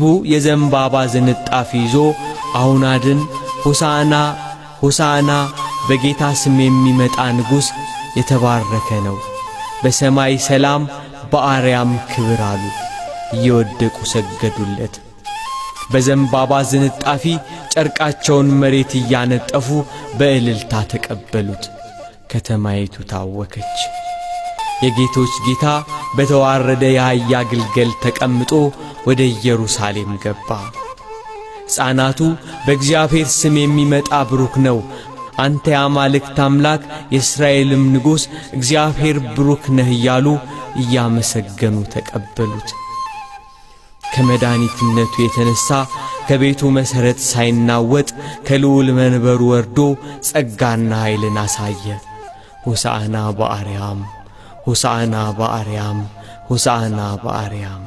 ሕዝቡ የዘንባባ ዝንጣፊ ይዞ አሁን አድን ሆሳዕና ሆሳዕና በጌታ ስም የሚመጣ ንጉሥ የተባረከ ነው፣ በሰማይ ሰላም በአርያም ክብር አሉ። እየወደቁ ሰገዱለት። በዘንባባ ዝንጣፊ ጨርቃቸውን መሬት እያነጠፉ በእልልታ ተቀበሉት። ከተማይቱ ታወከች። የጌቶች ጌታ በተዋረደ የአህያ ግልገል ተቀምጦ ወደ ኢየሩሳሌም ገባ። ሕፃናቱ በእግዚአብሔር ስም የሚመጣ ብሩክ ነው፣ አንተ የአማልክት አምላክ የእስራኤልም ንጉሥ እግዚአብሔር ብሩክ ነህ እያሉ እያመሰገኑ ተቀበሉት። ከመድኃኒትነቱ የተነሣ ከቤቱ መሠረት ሳይናወጥ ከልዑል መንበሩ ወርዶ ጸጋና ኃይልን አሳየ። ሆሳዕና በአርያም ሆሳዕና በአርያም ሆሳዕና በአርያም